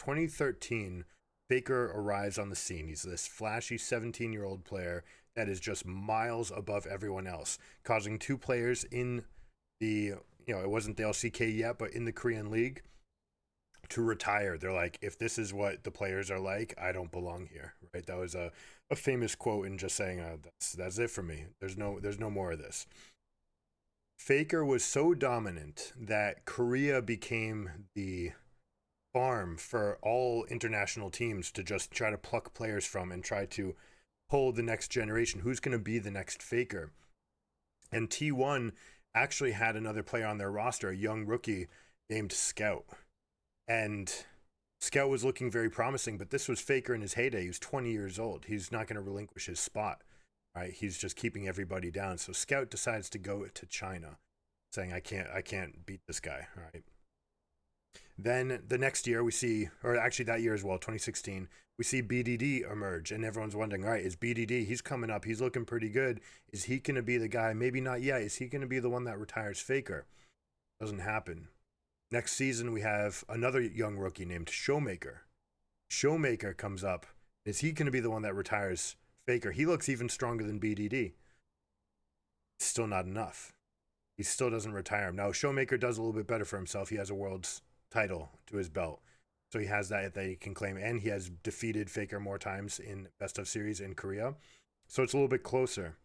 2013, Faker arrives on the scene. He's this flashy 17-year-old player that is just miles above everyone else, causing two players in the, it wasn't the LCK yet, but in the Korean League, to retire. They're like, if this is what the players are like, I don't belong here, right? That was a famous quote, and just saying, that's it for me. There's no more of this. Faker was so dominant that Korea became the farm for all international teams to just try to pluck players from and try to pull the next generation. Who's going to be the next Faker? And T1 actually had another player on their roster, a young rookie named Scout. And Scout was looking very promising, but this was Faker in his heyday. He was 20 years old. He's not going to relinquish his spot, right? He's just keeping everybody down. So Scout decides to go to China, saying, I can't beat this guy, right? Then the next year we see, or actually that year as well, 2016, we see BDD emerge, and everyone's wondering, all right, is BDD, he's coming up, he's looking pretty good. Is he going to be the guy? Maybe not yet. Is he going to be the one that retires Faker? Doesn't happen. Next season, we have another young rookie named Showmaker. Showmaker comes up. Is he going to be the one that retires Faker? He looks even stronger than BDD. Still not enough. He still doesn't retire him. Now, Showmaker does a little bit better for himself. He has a Worlds title to his belt. So he has that he can claim, and he has defeated Faker more times in best of series in Korea. So it's a little bit closer.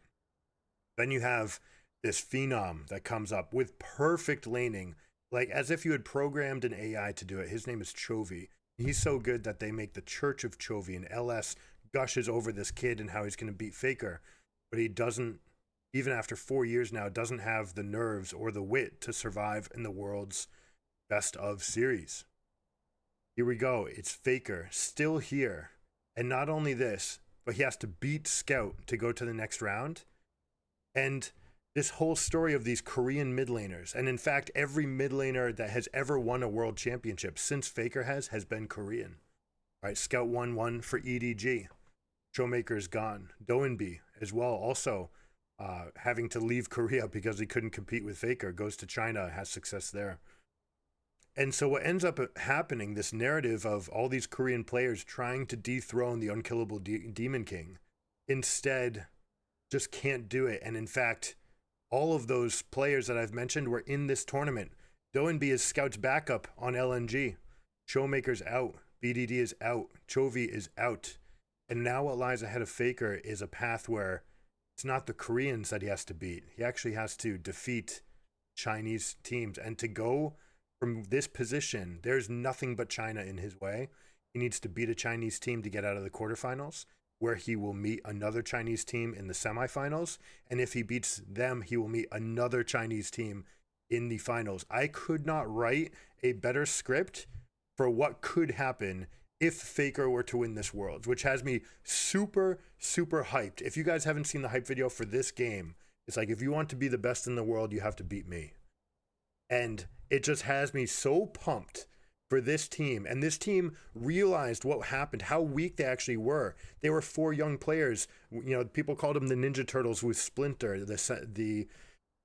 Then you have this phenom that comes up with perfect laning, like as if you had programmed an AI to do it. His name is Chovy. He's so good that they make the Church of Chovy, and LS gushes over this kid and how he's going to beat Faker. But he doesn't, even after 4 years now, doesn't have the nerves or the wit to survive in the world's best of series. Here we go. It's Faker still here. And not only this, but he has to beat Scout to go to the next round. And this whole story of these Korean mid laners, and in fact, every mid laner that has ever won a world championship since Faker has been Korean. Right? Scout won one for EDG. Showmaker's gone. Doinbi as well, also having to leave Korea because he couldn't compete with Faker, goes to China, has success there. And so what ends up happening, this narrative of all these Korean players trying to dethrone the unkillable Demon King, instead just can't do it. And in fact, all of those players that I've mentioned were in this tournament. Doinbi is Scout's backup on LNG. Showmaker's out. BDD is out. Chovy is out. And now what lies ahead of Faker is a path where it's not the Koreans that he has to beat. He actually has to defeat Chinese teams. And to go from this position, there's nothing but China in his way. He needs to beat a Chinese team to get out of the quarterfinals, where he will meet another Chinese team in the semifinals. And if he beats them, he will meet another Chinese team in the finals. I could not write a better script for what could happen if Faker were to win this Worlds, which has me super, super hyped. If you guys haven't seen the hype video for this game, it's like, if you want to be the best in the world, you have to beat me. And it just has me so pumped for this team. And this team realized what happened, how weak they actually were. They were 4 young players. People called them the Ninja Turtles with Splinter, the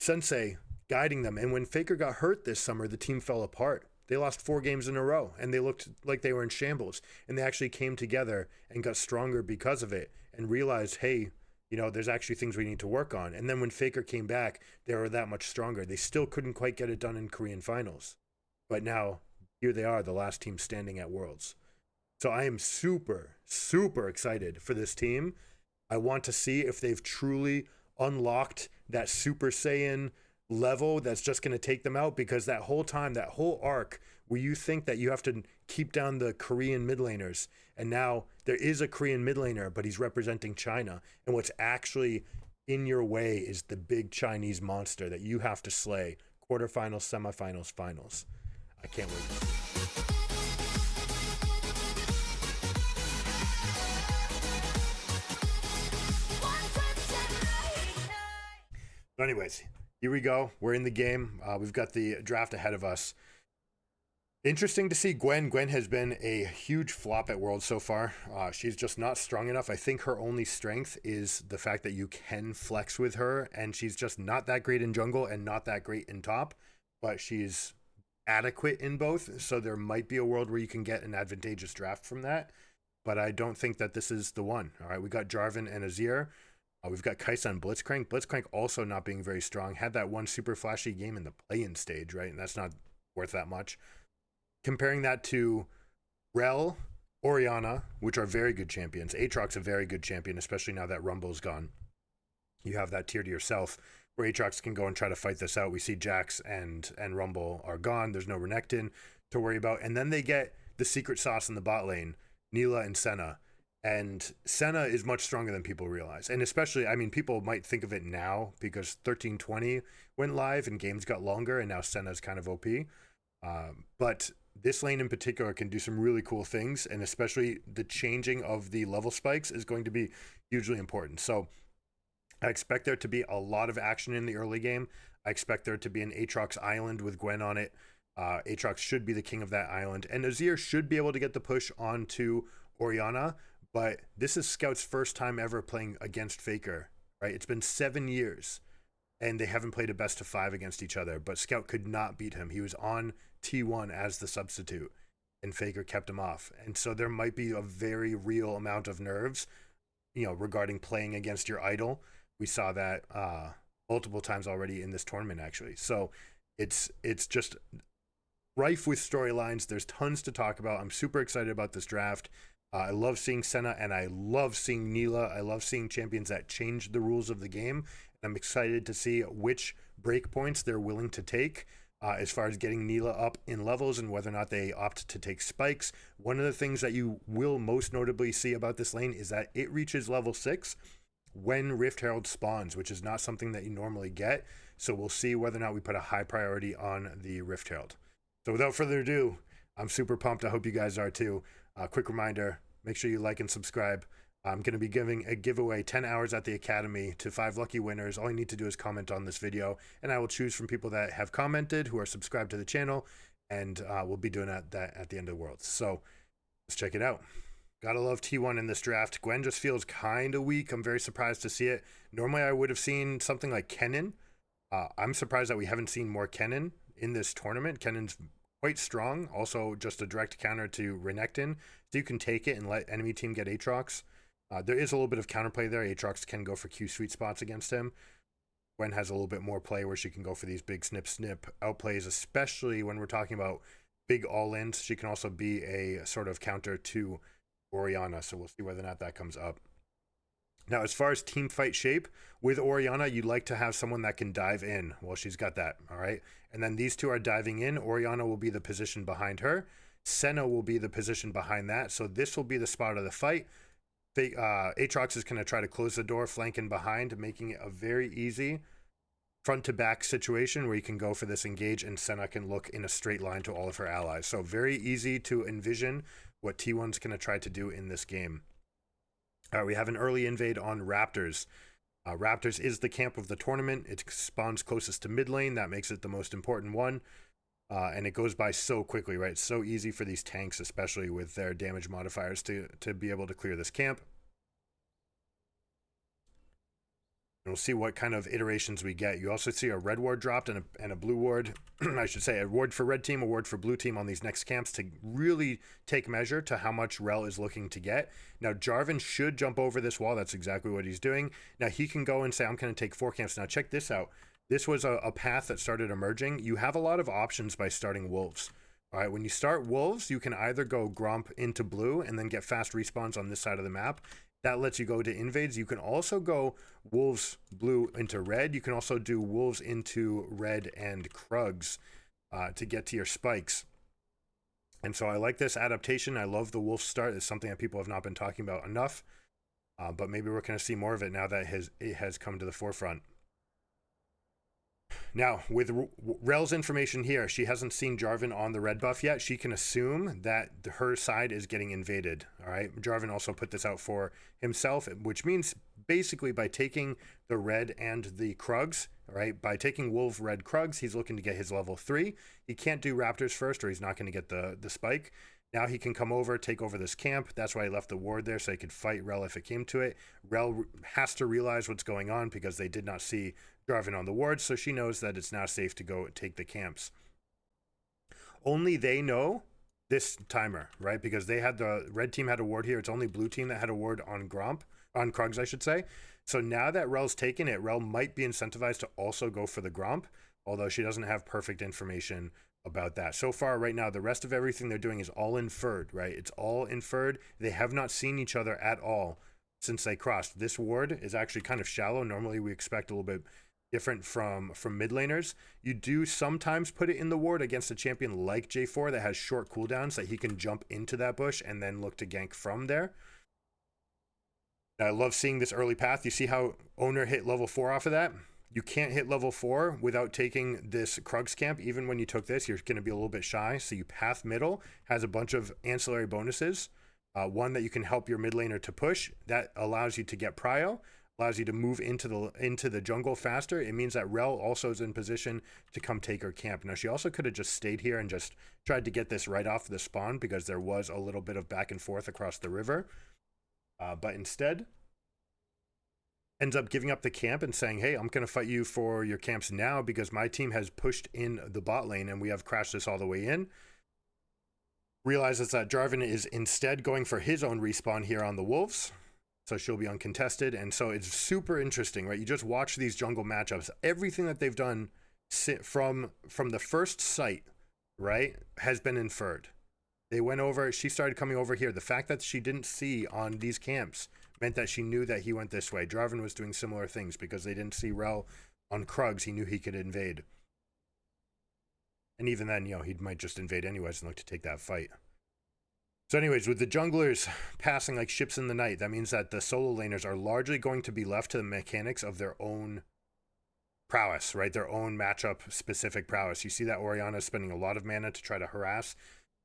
sensei guiding them. And when Faker got hurt this summer, the team fell apart. They lost 4 games in a row, and they looked like they were in shambles. And they actually came together and got stronger because of it, and realized, hey, there's actually things we need to work on. And then when Faker came back, they were that much stronger. They still couldn't quite get it done in Korean finals. But now, here they are, the last team standing at Worlds. So I am super, super excited for this team. I want to see if they've truly unlocked that Super Saiyan level that's just going to take them out, because that whole time, that whole arc where you think that you have to keep down the Korean mid laners, and now there is a Korean mid laner, but he's representing China, and what's actually in your way is the big Chinese monster that you have to slay. Quarterfinals, semifinals, finals. I can't wait. But anyways, here we go. We're in the game. We've got the draft ahead of us. Interesting to see Gwen. Gwen has been a huge flop at Worlds so far. She's just not strong enough. I think her only strength is the fact that you can flex with her, and she's just not that great in jungle and not that great in top, but she's adequate in both. So there might be a world where you can get an advantageous draft from that. But I don't think that this is the one. All right, we got Jarvan and Azir. We've got Kai'Sa and Blitzcrank. Blitzcrank also not being very strong. Had that one super flashy game in the play-in stage, right? And that's not worth that much. Comparing that to Rel, Orianna, which are very good champions. Aatrox a very good champion, especially now that Rumble's gone. You have that tier to yourself where Aatrox can go and try to fight this out. We see Jax and Rumble are gone. There's no Renekton to worry about. And then they get the secret sauce in the bot lane, Nila and Senna. And Senna is much stronger than people realize. And especially, I mean, people might think of it now because 1320 went live and games got longer, and now Senna's kind of OP. But this lane in particular can do some really cool things, and especially the changing of the level spikes is going to be hugely important. So I expect there to be a lot of action in the early game. I expect there to be an Aatrox island with Gwen on it. Aatrox should be the king of that island. And Azir should be able to get the push onto Orianna. But this is Scout's first time ever playing against Faker, right? It's been 7 years, and they haven't played a best of 5 against each other. But Scout could not beat him. He was on T1 as the substitute, and Faker kept him off. And so there might be a very real amount of nerves, regarding playing against your idol. We saw that multiple times already in this tournament, actually. So it's just rife with storylines. There's tons to talk about. I'm super excited about this draft. I love seeing Senna, and I love seeing Nila. I love seeing champions that change the rules of the game. And I'm excited to see which breakpoints they're willing to take as far as getting Nila up in levels and whether or not they opt to take spikes. One of the things that you will most notably see about this lane is that it reaches level 6 when Rift Herald spawns, which is not something that you normally get. So we'll see whether or not we put a high priority on the Rift Herald. So without further ado, I'm super pumped. I hope you guys are too. Quick reminder, make sure you like and subscribe. I'm going to be giving a giveaway 10 hours at the Academy to 5 lucky winners. All you need to do is comment on this video, and I will choose from people that have commented, who are subscribed to the channel, and we'll be doing that at the end of the Worlds. So let's check it out. Gotta love T1 in this draft. Gwen just feels kind of weak. I'm very surprised to see it. Normally I would have seen something like Kennen. I'm surprised that we haven't seen more Kennen in this tournament. Kennen's quite strong. Also just a direct counter to Renekton. So you can take it and let enemy team get Aatrox. There is a little bit of counterplay there. Aatrox can go for Q sweet spots against him. Gwen has a little bit more play where she can go for these big snip outplays, especially when we're talking about big all-ins. She can also be a sort of counter to Orianna, so we'll see whether or not that comes up. Now, as far as team fight shape, with Orianna, you'd like to have someone that can dive in. Well, she's got that, all right? And then these two are diving in. Orianna will be the position behind her. Senna will be the position behind that. So this will be the spot of the fight. Aatrox is going to try to close the door, flanking behind, making it a very easy front-to-back situation where you can go for this engage, and Senna can look in a straight line to all of her allies. So very easy to envision what T1's going to try to do in this game. We have an early invade on Raptors. Raptors is the camp of the tournament. It spawns closest to mid lane. That makes it the most important one. And it goes by so quickly, right? It's so easy for these tanks, especially with their damage modifiers, to be able to clear this camp. And we'll see what kind of iterations we get. You also see a red ward dropped and a blue ward, I should say, a ward for red team, a ward for blue team on these next camps to really take measure to how much Rel is looking to get. Now, Jarvan should jump over this wall. That's exactly what he's doing. Now, he can go and say, I'm going to take 4 camps. Now, check this out. This was a path that started emerging. You have a lot of options by starting Wolves. All right, when you start Wolves, you can either go Gromp into blue and then get fast respawns on this side of the map. That lets you go to invades. You can also go Wolves blue into red. You can also do Wolves into red and Krugs to get to your spikes. And so I like this adaptation. I love the Wolf start. It's something that people have not been talking about enough. But maybe we're going to see more of it now that it has come to the forefront. Now, with Rel's information here, she hasn't seen Jarvan on the red buff yet. She can assume that her side is getting invaded, all right? Jarvan also put this out for himself, which means basically by taking the red and the Krugs, all right, by taking Wolf red Krugs, he's looking to get his level 3. He can't do Raptors first or he's not going to get the spike. Now he can come over, take over this camp. That's why he left the ward there, so he could fight Rel if it came to it. Rel has to realize what's going on because they did not see Jarvan on the ward, so she knows that it's now safe to go take the camps. only they know this timer, right? Because they had the red team had a ward here. It's only blue team that had a ward on Krugs, I should say. So now that Rel's taken it, Rel might be incentivized to also go for the Gromp, although she doesn't have perfect information about that. So far, right now, the rest of everything they're doing is all inferred, right? It's all inferred. They have not seen each other at all since they crossed. This ward is actually kind of shallow. Normally, we expect a little bit different from mid laners. You do sometimes put it in the ward against a champion like J4 that has short cooldowns that he can jump into that bush and then look to gank from there. I love seeing this early path. You see how Owner hit level 4 off of that? You can't hit level 4 without taking this Krugs camp. Even when you took this, you're going to be a little bit shy. So you path middle, has a bunch of ancillary bonuses. One that you can help your mid laner to push. That allows you to get prio, allows you to move into the jungle faster. It means that Rel also is in position to come take her camp. Now, she also could have just stayed here and just tried to get this right off the spawn because there was a little bit of back and forth across the river. But instead, ends up giving up the camp and saying, hey, I'm going to fight you for your camps now because my team has pushed in the bot lane and we have crashed this all the way in. Realizes that Jarvan is instead going for his own respawn here on the Wolves. So she'll be uncontested. And so it's super interesting, right? You just watch these jungle matchups. Everything that they've done from the first sight, right, has been inferred. They went over, she started coming over here. The fact that she didn't see on these camps meant that she knew that he went this way. Jarvan was doing similar things because they didn't see Rel on Krugs. He knew he could invade. And even then, he might just invade anyways and look to take that fight. So anyways, with the junglers passing like ships in the night, that means that the solo laners are largely going to be left to the mechanics of their own prowess, right? Their own matchup specific prowess. You see that Orianna is spending a lot of mana to try to harass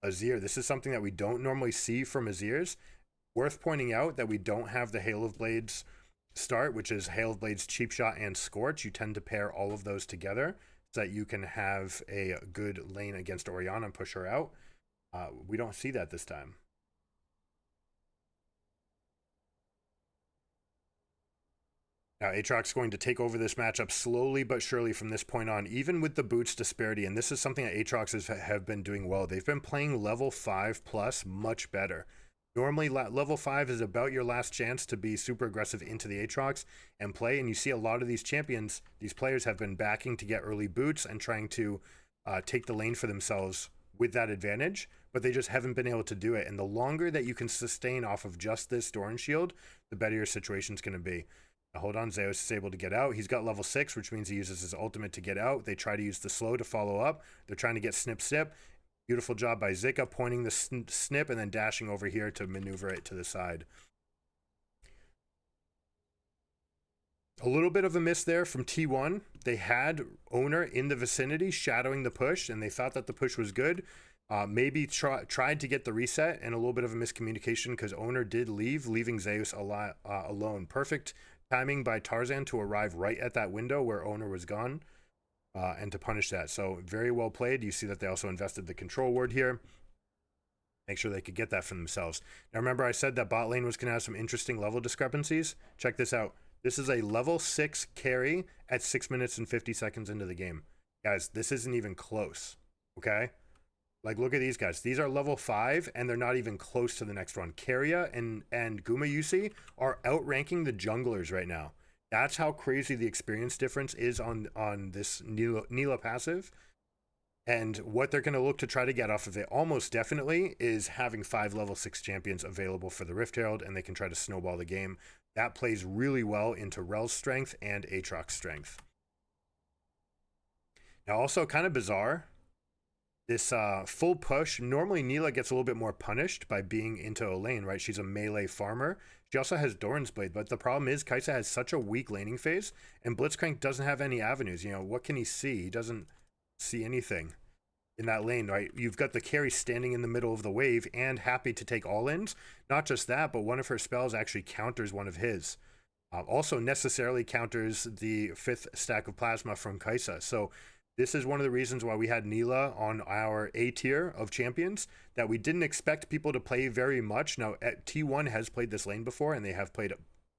Azir. This is something that we don't normally see from Azir's. Worth pointing out that we don't have the Hail of Blades start, which is Hail of Blades, Cheap Shot, and Scorch. You tend to pair all of those together so that you can have a good lane against Orianna and push her out. We don't see that this time. Now, Aatrox going to take over this matchup slowly but surely from this point on, even with the boots disparity. And this is something that Aatrox have been doing well. They've been playing level 5 plus much better. Normally, level 5 is about your last chance to be super aggressive into the Aatrox and play. And you see a lot of these champions, these players have been backing to get early boots and trying to take the lane for themselves with that advantage, but they just haven't been able to do it. And the longer that you can sustain off of just this Doran shield, the better your situation's going to be. Now, hold on, Zeus is able to get out. He's got level 6, which means he uses his ultimate to get out. They try to use the slow to follow up. They're trying to get snip. Beautiful job by Zika pointing the snip and then dashing over here to maneuver it to the side. A little bit of a miss there from T1. They had Owner in the vicinity shadowing the push, and they thought that the push was good. Maybe tried to get the reset, and a little bit of a miscommunication because Owner did leave, leaving Zeus alone. Perfect timing by Tarzan to arrive right at that window where Owner was gone and to punish that. So very well played. You see that they also invested the control ward here. Make sure they could get that for themselves. Now remember I said that bot lane was going to have some interesting level discrepancies. Check this out. This is a level 6 carry at 6 minutes and 50 seconds into the game. Guys, this isn't even close, okay? Like, look at these guys. These are level 5, and they're not even close to the next one. Keria and Gumayusi are outranking the junglers right now. That's how crazy the experience difference is on this Neela passive. And what they're going to look to try to get off of it almost definitely is having 5 level 6 champions available for the Rift Herald, and they can try to snowball the game. That plays really well into Rel's strength and Aatrox's strength. Now, also kind of bizarre, this full push, normally Neela gets a little bit more punished by being into a lane, right? She's a melee farmer. She also has Doran's Blade, but the problem is Kai'Sa has such a weak laning phase, and Blitzcrank doesn't have any avenues. What can he see? He doesn't see anything in that lane, right? You've got the carry standing in the middle of the wave and happy to take all-ins. Not just that, but one of her spells actually counters one of his. Also necessarily counters the 5th stack of plasma from Kai'Sa. So this is one of the reasons why we had Neela on our A tier of champions that we didn't expect people to play very much. Now, T1 has played this lane before, and they have played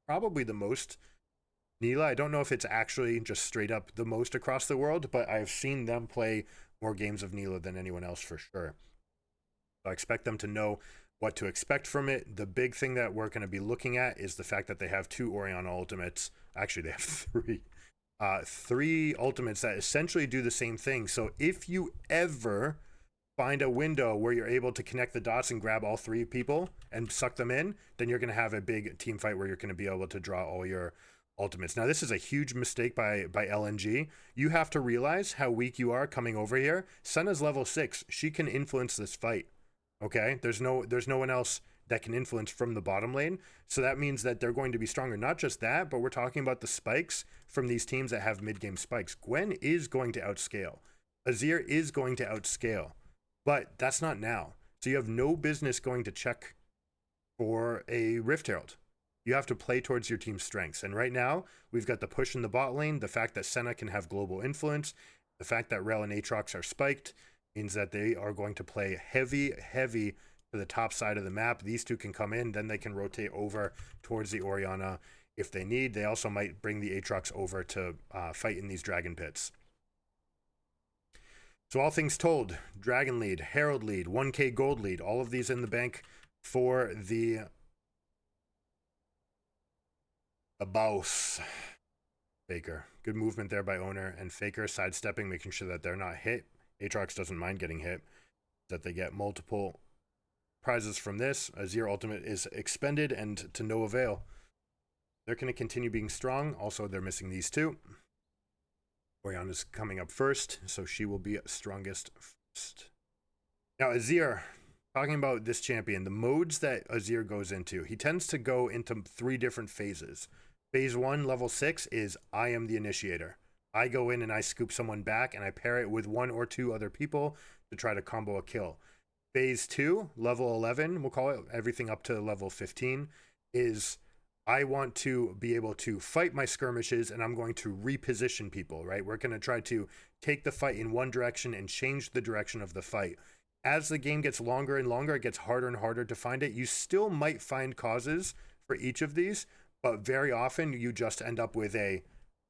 probably the most Neela. I don't know if it's actually just straight up the most across the world, but I've seen them play more games of Nila than anyone else for sure. So I expect them to know what to expect from it. The big thing that we're going to be looking at is the fact that they have 2 Orianna ultimates. Actually, they have 3. 3 ultimates that essentially do the same thing. So if you ever find a window where you're able to connect the dots and grab all 3 people and suck them in, then you're going to have a big team fight where you're going to be able to draw all your ultimates. Now, this is a huge mistake by LNG. You have to realize how weak you are coming over here. Senna's level 6. She can influence this fight. Okay? There's no one else that can influence from the bottom lane. So that means that they're going to be stronger. Not just that, but we're talking about the spikes from these teams that have mid-game spikes. Gwen is going to outscale. Azir is going to outscale. But that's not now. So you have no business going to check for a Rift Herald. You have to play towards your team's strengths. And right now, we've got the push in the bot lane, the fact that Senna can have global influence, the fact that Rel and Aatrox are spiked, means that they are going to play heavy to the top side of the map. These 2 can come in, then they can rotate over towards the Orianna if they need. They also might bring the Aatrox over to fight in these dragon pits. So all things told, Dragon lead, Herald lead, 1k gold lead, all of these in the bank for the boss. Faker. Good movement there by Owner and Faker sidestepping, making sure that they're not hit. Aatrox doesn't mind getting hit, that they get multiple prizes from this. Azir ultimate is expended and to no avail. They're going to continue being strong. Also, they're missing these 2. Orianna's coming up first, so she will be strongest first. Now, Azir, talking about this champion, the modes that Azir goes into, he tends to go into 3 different phases. Phase 1, level 6, is I am the initiator. I go in and I scoop someone back, and I pair it with 1 or 2 other people to try to combo a kill. Phase 2, level 11, we'll call it, everything up to level 15, is I want to be able to fight my skirmishes, and I'm going to reposition people, right? We're going to try to take the fight in one direction and change the direction of the fight. As the game gets longer and longer, it gets harder and harder to find it. You still might find causes for each of these, but very often you just end up with a,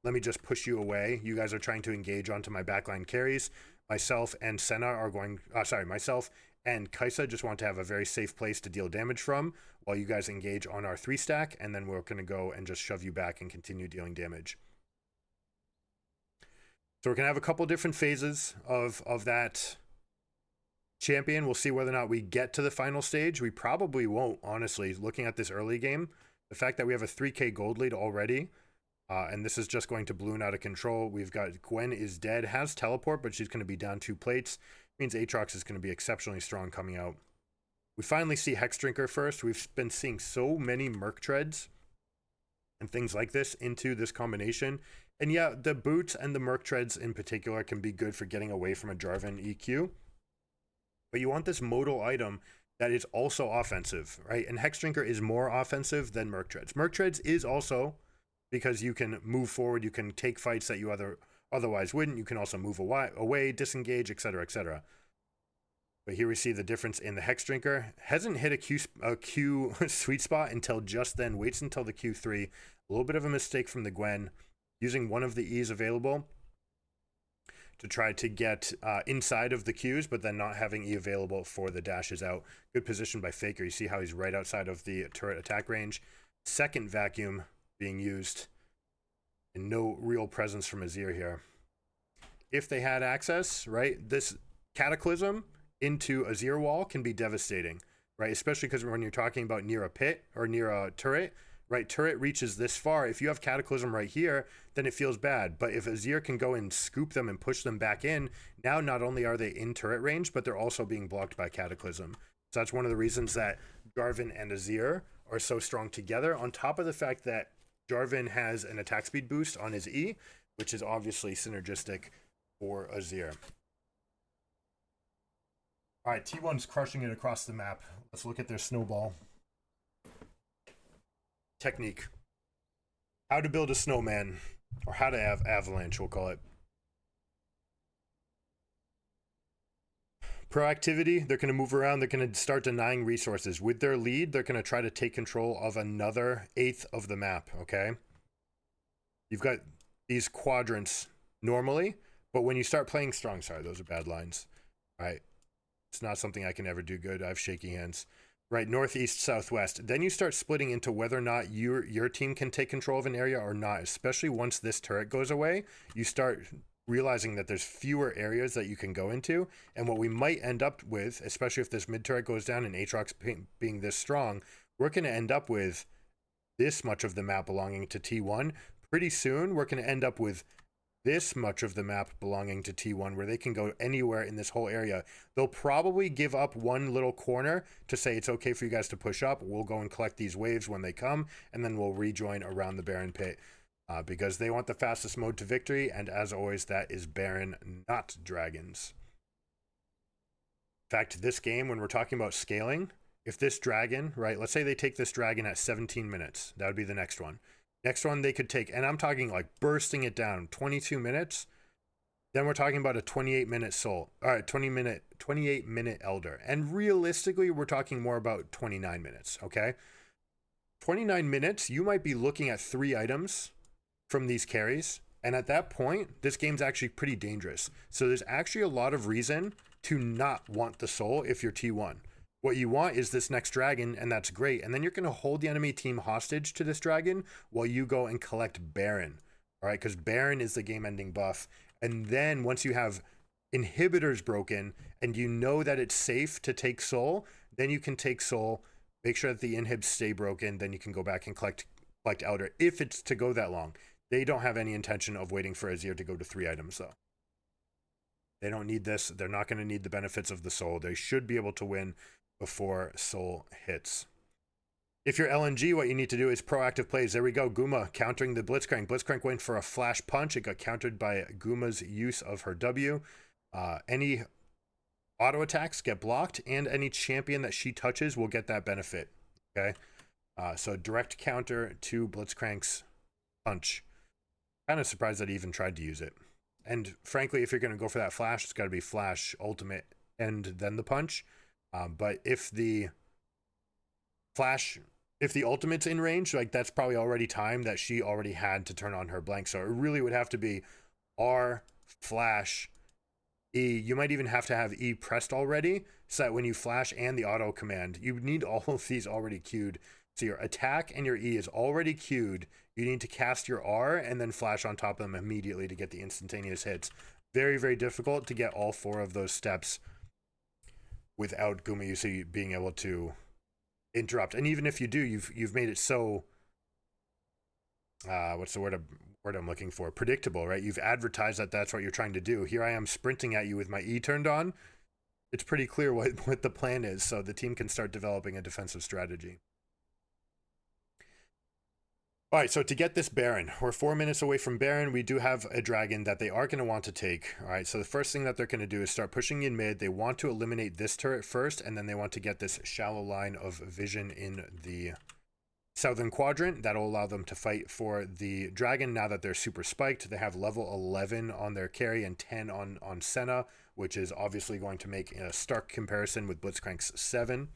let me just push you away. You guys are trying to engage onto my backline carries. Myself and Senna are going, myself and Kaisa just want to have a very safe place to deal damage from while you guys engage on our 3 stack, and then we're going to go and just shove you back and continue dealing damage. So we're going to have a couple different phases of that champion. We'll see whether or not we get to the final stage. We probably won't, honestly, looking at this early game. The fact that we have a 3k gold lead already, and this is just going to balloon out of control. We've got Gwen is dead, has teleport, but she's going to be down 2 plates. Means Aatrox is going to be exceptionally strong coming out. We finally see Hex Drinker first. We've been seeing so many Merc Treads and things like this into this combination. And yeah, the boots and the Merc Treads in particular can be good for getting away from a Jarvan EQ. But you want this modal item that is also offensive, right? And Hex Drinker is more offensive than Merc Treads. Merc Treads is also, because you can move forward, you can take fights that you otherwise wouldn't. You can also move away, disengage, etc., etc. But here we see the difference in the Hex Drinker. Hasn't hit a Q sweet spot until just then. Waits until the Q3. A little bit of a mistake from the Gwen. Using one of the E's available to try to get inside of the Qs, but then not having E available for the dashes out. Good position by Faker. You see how he's right outside of the turret attack range. Second vacuum being used. And no real presence from Azir here. If they had access, right, this Cataclysm into Azir wall can be devastating, right? Especially because when you're talking about near a pit or near a turret, right? Turret reaches this far. If you have Cataclysm right here, then it feels bad. But if Azir can go and scoop them and push them back in, now not only are they in turret range, but they're also being blocked by Cataclysm. So that's one of the reasons that Jarvan and Azir are so strong together, on top of the fact that Jarvan has an attack speed boost on his E, which is obviously synergistic for Azir. All right, T1's crushing it across the map. Let's look at their snowball technique. How to build a snowman, or how to have avalanche, we'll call it. Proactivity, they're going to move around. They're going to start denying resources. With their lead, they're going to try to take control of another 1/8 of the map, okay? You've got these quadrants normally, But when you start playing strong, sorry, those are bad lines. All right. It's not something I can ever do good. I have shaky hands. Right, northeast, southwest. Then you start splitting into whether or not your team can take control of an area or not, especially once this turret goes away. You start realizing that there's fewer areas that you can go into. And what we might end up with, especially if this mid turret goes down and Aatrox being this strong, we're going to end up with this much of the map belonging to T1. Pretty soon, we're going to end up with this much of the map belonging to T1 where they can go anywhere in this whole area. They'll probably give up one little corner to say it's okay for you guys to push up. We'll go and collect these waves when they come, and then we'll rejoin around the Baron pit because they want the fastest mode to victory, and as always, that is Baron, not Dragons. In fact, this game, when we're talking about scaling, if this dragon, right, let's say they take this dragon at 17 minutes, that would be the next one. Next one they could take, and I'm talking like bursting it down, 22 minutes. Then we're talking about a 28-minute soul. All right, 28-minute elder. And realistically, we're talking more about 29 minutes, okay? 29 minutes, you might be looking at 3 items from these carries. And at that point, this game's actually pretty dangerous. So there's actually a lot of reason to not want the soul if you're T1. What you want is this next dragon, and that's great. And then you're going to hold the enemy team hostage to this dragon while you go and collect Baron. All right, because Baron is the game-ending buff. And then once you have inhibitors broken and you know that it's safe to take soul, then you can take soul, make sure that the inhibs stay broken, then you can go back and collect Elder if it's to go that long. They don't have any intention of waiting for Azir to go to 3 items, though. They don't need this. They're not going to need the benefits of the soul. They should be able to win before soul hits. If you're LNG, what you need to do is proactive plays. There we go. Guma countering the Blitzcrank. Blitzcrank went for a flash punch. It got countered by Guma's use of her W. Any auto attacks get blocked, and any champion that she touches will get that benefit. Okay? So direct counter to Blitzcrank's punch. Kind of surprised that he even tried to use it. And frankly, if you're going to go for that flash, it's got to be flash, ultimate, and then the punch. But if the ultimate's in range, like that's probably already time that she already had to turn on her blank. So it really would have to be R, flash, E. You might even have to have E pressed already, so that when you flash and the auto command, you need all of these already queued. So your attack and your E is already queued. You need to cast your R and then flash on top of them immediately to get the instantaneous hits. Very, very difficult to get all 4 of those steps without Gumayusi being able to interrupt. And even if you do, you've made it so what's the word I'm looking for? Predictable, right? You've advertised that that's what you're trying to do. Here I am sprinting at you with my E turned on. It's pretty clear what the plan is, so the team can start developing a defensive strategy. All right, so to get this Baron, we're 4 minutes away from Baron. We do have a dragon that they are going to want to take. All right, so the first thing that they're going to do is start pushing in mid. They want to eliminate this turret first, and then they want to get this shallow line of vision in the southern quadrant. That'll allow them to fight for the dragon now that they're super spiked. They have level 11 on their carry and 10 on Senna, which is obviously going to make a stark comparison with Blitzcrank's 7.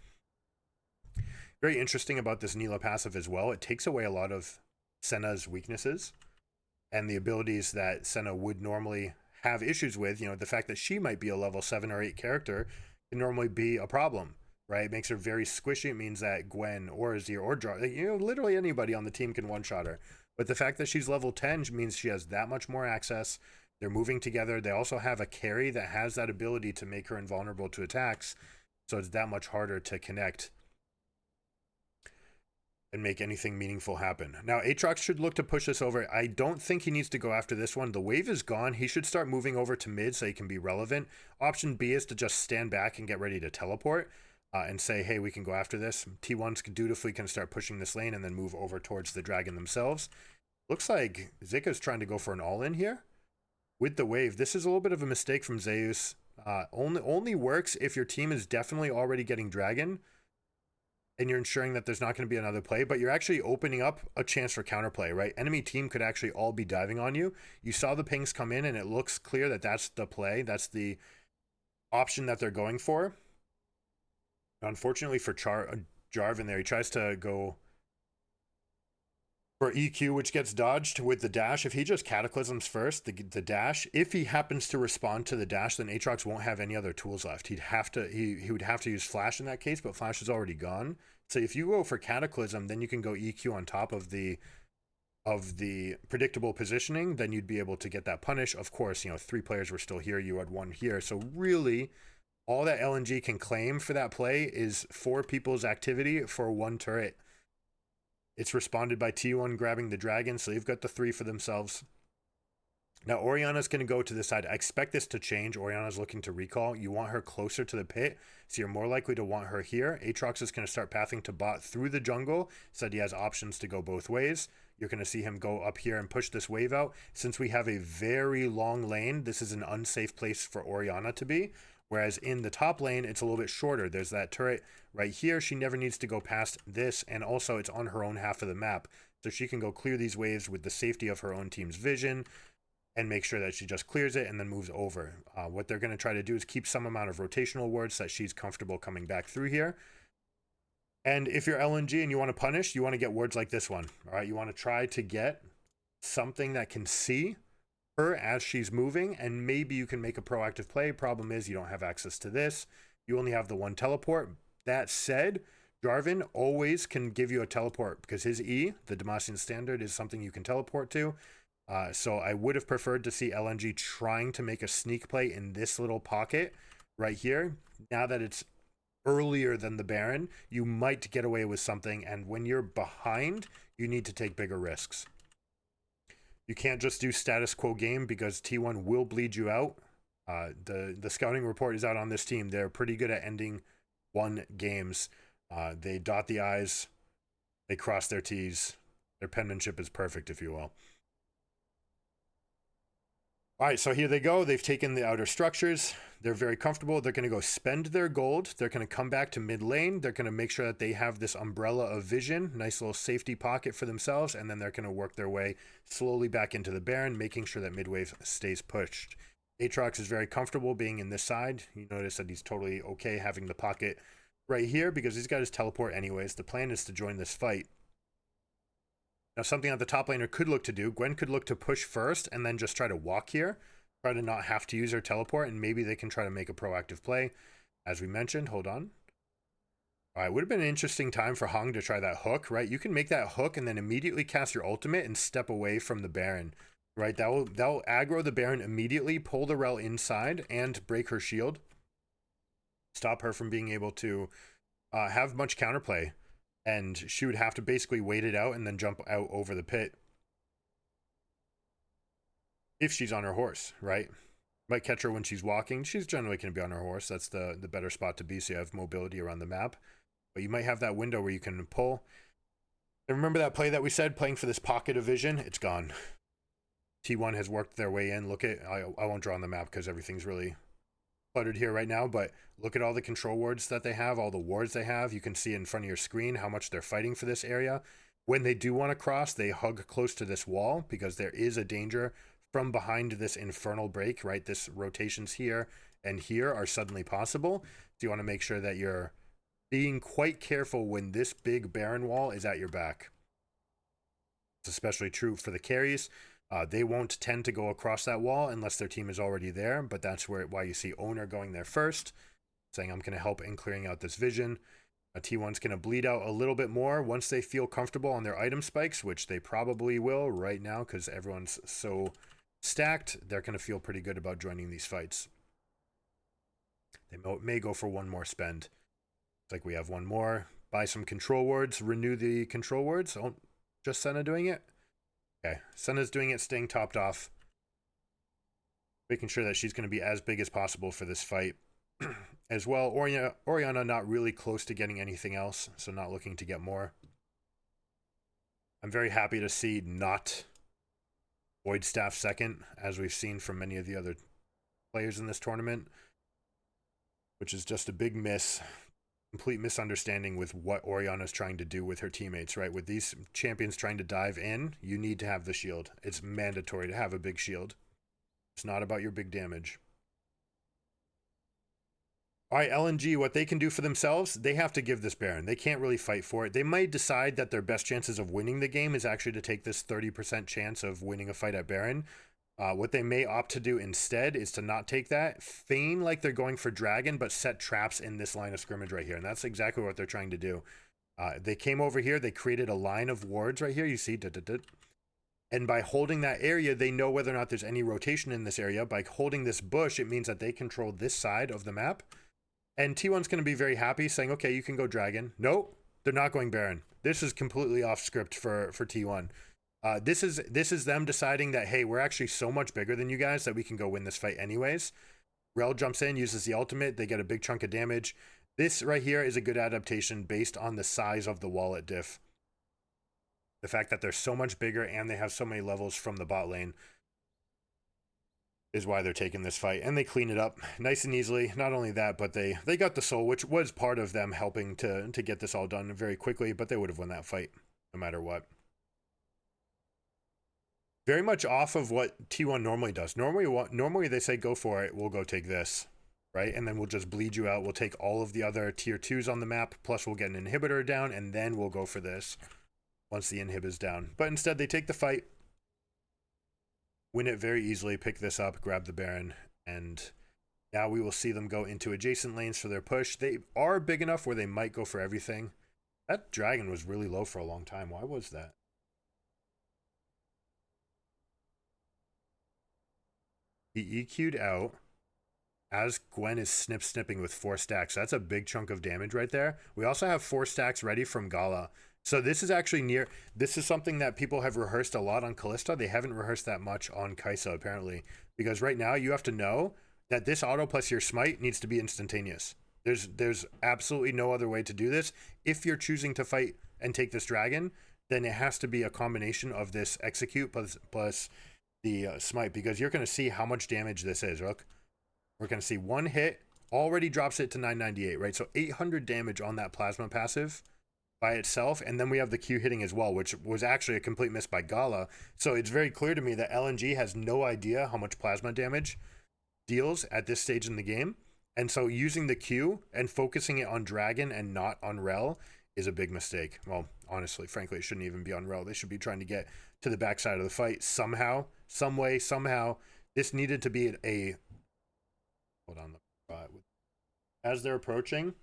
Very interesting about this Neela passive as well. It takes away a lot of Senna's weaknesses and the abilities that Senna would normally have issues with. You know, the fact that she might be a level 7 or 8 character can normally be a problem, right? It makes her very squishy. It means that Gwen or Azir or Jar, you know, literally anybody on the team can one-shot her. But the fact that she's level 10 means she has that much more access. They're moving together. They also have a carry that has that ability to make her invulnerable to attacks, so it's that much harder to connect and make anything meaningful happen. Now, Aatrox should look to push this over. I don't think he needs to go after this one. The wave is gone. He should start moving over to mid so he can be relevant. Option B is to just stand back and get ready to teleport and say, hey, we can go after this. T1's dutifully can start pushing this lane and then move over towards the dragon themselves. Looks like Zika's trying to go for an all-in here with the wave. This is a little bit of a mistake from Zeus. Only works if your team is definitely already getting dragon and you're ensuring that there's not going to be another play, but you're actually opening up a chance for counterplay, right? Enemy team could actually all be diving on you. You saw the pings come in, and it looks clear that that's the play. That's the option that they're going for. Unfortunately for Jarvan there, he tries to go For EQ, which gets dodged with the dash, if he just cataclysms first, the dash, if he happens to respond to the dash, then Aatrox won't have any other tools left. He would have to use Flash in that case, but Flash is already gone. So if you go for Cataclysm, then you can go EQ on top of the predictable positioning, then you'd be able to get that punish. Of course, 3 players were still here, you had 1 here. So really, all that LNG can claim for that play is 4 people's activity for 1 turret. It's responded by T1 grabbing the dragon, so they've got the 3 for themselves. Now, Orianna's going to go to the side. I expect this to change. Orianna's looking to recall. You want her closer to the pit, so you're more likely to want her here. Aatrox is going to start pathing to bot through the jungle, so that he has options to go both ways. You're going to see him go up here and push this wave out. Since we have a very long lane, this is an unsafe place for Orianna to be. Whereas in the top lane, it's a little bit shorter. There's that turret right here. She never needs to go past this, and also it's on her own half of the map. So she can go clear these waves with the safety of her own team's vision and make sure that she just clears it and then moves over. What they're going to try to do is keep some amount of rotational wards so that she's comfortable coming back through here. And if you're LNG and you want to punish, you want to get wards like this one. All right, you want to try to get something that can see her as she's moving, and maybe you can make a proactive play. Problem is you don't have access to this. You only have the 1 teleport. That said, Jarvan always can give you a teleport because his E, the Demacian standard, is something you can teleport to. So I would have preferred to see LNG trying to make a sneak play in this little pocket right here. Now that it's earlier than the Baron, you might get away with something, and when you're behind, you need to take bigger risks. You can't just do status quo game because T1 will bleed you out. The scouting report is out on this team. They're pretty good at ending 1 games. They dot the I's, they cross their T's. Their penmanship is perfect, if you will. All right, so here they go. They've taken the outer structures. They're very comfortable. They're going to go spend their gold. They're going to come back to mid lane. They're going to make sure that they have this umbrella of vision, nice little safety pocket for themselves, and then they're going to work their way slowly back into the Baron, making sure that mid wave stays pushed. Aatrox is very comfortable being in this side. You notice that he's totally okay having the pocket right here because he's got his teleport anyways. The plan is to join this fight. Now, something that the top laner could look to do, Gwen could look to push first and then just try to walk here, try to not have to use her teleport, and maybe they can try to make a proactive play. As we mentioned, hold on. All right, would have been an interesting time for Hong to try that hook, right? You can make that hook and then immediately cast your ultimate and step away from the Baron, right? That will aggro the Baron immediately, pull the Rel inside, and break her shield. Stop her from being able to have much counterplay. And she would have to basically wait it out and then jump out over the pit. If she's on her horse, right? Might catch her when she's walking. She's generally going to be on her horse. That's the better spot to be, so you have mobility around the map. But you might have that window where you can pull. And remember that play that we said, playing for this pocket of vision? It's gone. T1 has worked their way in. Look at, I won't draw on the map because everything's really cluttered here right now, but look at all the control wards that they have, all the wards they have. You can see in front of your screen how much they're fighting for this area. When they do want to cross, they hug close to this wall because there is a danger from behind this infernal break, right? This rotations here and here are suddenly possible. So you want to make sure that you're being quite careful when this big Baron wall is at your back. It's especially true for the carries. They won't tend to go across that wall unless their team is already there, but that's why you see Owner going there first, saying, I'm going to help in clearing out this vision. T1's going to bleed out a little bit more once they feel comfortable on their item spikes, which they probably will right now because everyone's so stacked. They're going to feel pretty good about joining these fights. They may go for 1 more spend. It's like we have 1 more. Buy some control wards, renew the control wards. Oh, just Senna doing it? Okay, Senna's doing it, staying topped off. Making sure that she's going to be as big as possible for this fight. As well, Orianna not really close to getting anything else, so not looking to get more. I'm very happy to see not Void Staff second, as we've seen from many of the other players in this tournament, which is just a big miss. Complete misunderstanding with what Orianna's trying to do with her teammates, right? With these champions trying to dive in, you need to have the shield. It's mandatory to have a big shield. It's not about your big damage. All right, LNG, what they can do for themselves, they have to give this Baron. They can't really fight for it. They might decide that their best chances of winning the game is actually to take this 30% chance of winning a fight at Baron. What they may opt to do instead is to not take that, feign like they're going for Dragon, but set traps in this line of scrimmage right here. And that's exactly what they're trying to do. They came over here. They created a line of wards right here. You see, and by holding that area, they know whether or not there's any rotation in this area. By holding this bush, it means that they control this side of the map. And T1's going to be very happy, saying, okay, you can go Dragon. Nope, they're not going Baron. This is completely off script for T1. This is them deciding that, hey, we're actually so much bigger than you guys that we can go win this fight anyways. Rel jumps in, uses the ultimate. They get a big chunk of damage. This right here is a good adaptation based on the size of the wallet diff. The fact that they're so much bigger and they have so many levels from the bot lane is why they're taking this fight, and they clean it up nice and easily. Not only that, but they got the soul, which was part of them helping to get this all done very quickly, but they would have won that fight no matter what. Very much off of what T1 normally does. Normally they say go for it, we'll go take this, right? And then we'll just bleed you out. We'll take all of the other tier 2s on the map, plus we'll get an inhibitor down, and then we'll go for this once the inhib is down. But instead they take the fight, win it very easily, pick this up, grab the Baron, and now we will see them go into adjacent lanes for their push. They are big enough where they might go for everything. That Dragon was really low for a long time. Why was that? He EQ'd out as Gwen is snipping with 4 stacks. That's a big chunk of damage right there. We also have 4 stacks ready from Gala. So this is actually this is something that people have rehearsed a lot on Kalista. They haven't rehearsed that much on Kai'Sa, apparently. Because right now, you have to know that this auto plus your smite needs to be instantaneous. There's absolutely no other way to do this. If you're choosing to fight and take this Dragon, then it has to be a combination of this execute plus the smite. Because you're going to see how much damage this is. Look, we're going to see 1 hit, already drops it to 998, right? So 800 damage on that plasma passive by itself, and then we have the Q hitting as well, which was actually a complete miss by Gala. So it's very clear to me that LNG has no idea how much plasma damage deals at this stage in the game, and so using the Q and focusing it on Dragon and not on Rel is a big mistake. Well, honestly, frankly, it shouldn't even be on Rel. They should be trying to get to the backside of the fight somehow, some way, somehow. This needed to be hold on, as they're approaching,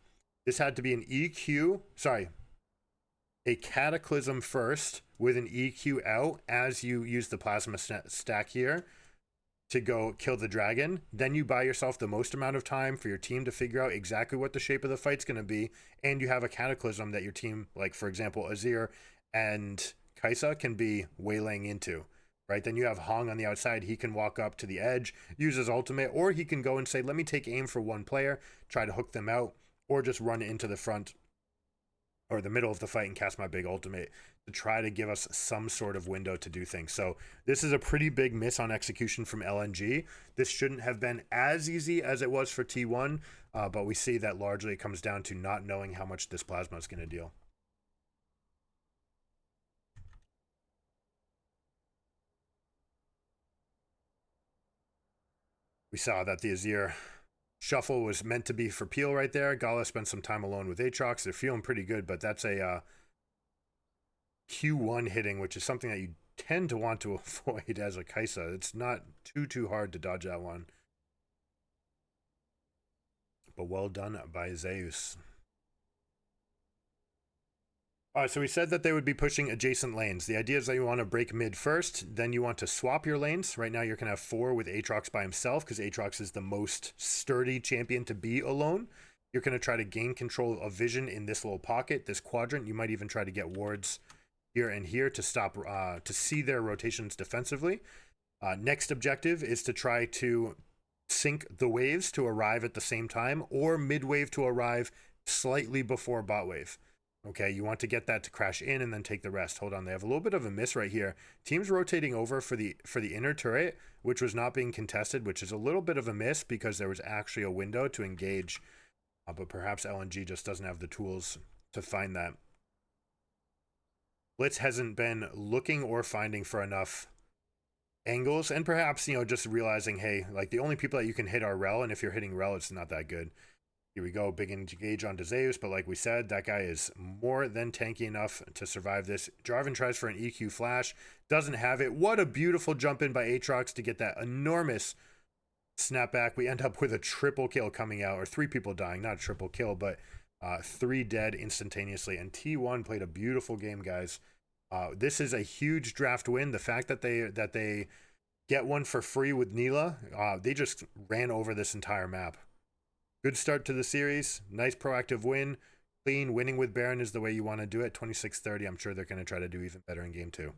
this had to be an EQ, a Cataclysm first with an EQ out as you use the plasma stack here to go kill the Dragon. Then you buy yourself the most amount of time for your team to figure out exactly what the shape of the fight's going to be, and you have a Cataclysm that your team, like for example Azir and Kai'Sa, can be waylaying into, right? Then you have Hong on the outside. He can walk up to the edge, use his ultimate, or he can go and say, let me take aim for one player, try to hook them out, or just run into the front or the middle of the fight and cast my big ultimate to try to give us some sort of window to do things. So this is a pretty big miss on execution from LNG. This shouldn't have been as easy as it was for T1, but we see that largely it comes down to not knowing how much this plasma is going to deal. We saw that the Azir shuffle was meant to be for Peel right there. Gala spent some time alone with Aatrox. They're feeling pretty good, but that's a Q1 hitting, which is something that you tend to want to avoid as a Kai'Sa. It's not too hard to dodge that one. But well done by Zeus. All right, so we said that they would be pushing adjacent lanes. The idea is that you want to break mid first, then you want to swap your lanes. Right now you're going to have 4 with Aatrox by himself because Aatrox is the most sturdy champion to be alone. You're going to try to gain control of vision in this little pocket, this quadrant. You might even try to get wards here and here to stop, to see their rotations defensively. Next objective is to try to sync the waves to arrive at the same time, or mid wave to arrive slightly before bot wave. Okay, you want to get that to crash in and then take the rest. Hold on, they have a little bit of a miss right here. Team's rotating over for the inner turret, which was not being contested, which is a little bit of a miss because there was actually a window to engage. But perhaps LNG just doesn't have the tools to find that. Blitz hasn't been looking or finding for enough angles, and perhaps, you know, just realizing, hey, like the only people that you can hit are Rel, and if you're hitting Rel, it's not that good. Here we go, big engage on Zeus, but like we said, that guy is more than tanky enough to survive this. Jarvan tries for an EQ flash, doesn't have it. What a beautiful jump in by Aatrox to get that enormous snapback. We end up with a triple kill coming out, or 3 people dying, not a triple kill, but 3 dead instantaneously. And T1 played a beautiful game, guys. This is a huge draft win. The fact that they get one for free with Neela, they just ran over this entire map. Good start to the series. Nice proactive win. Clean. Winning with Baron is the way you want to do it. 26-30. I'm sure they're going to try to do even better in game 2.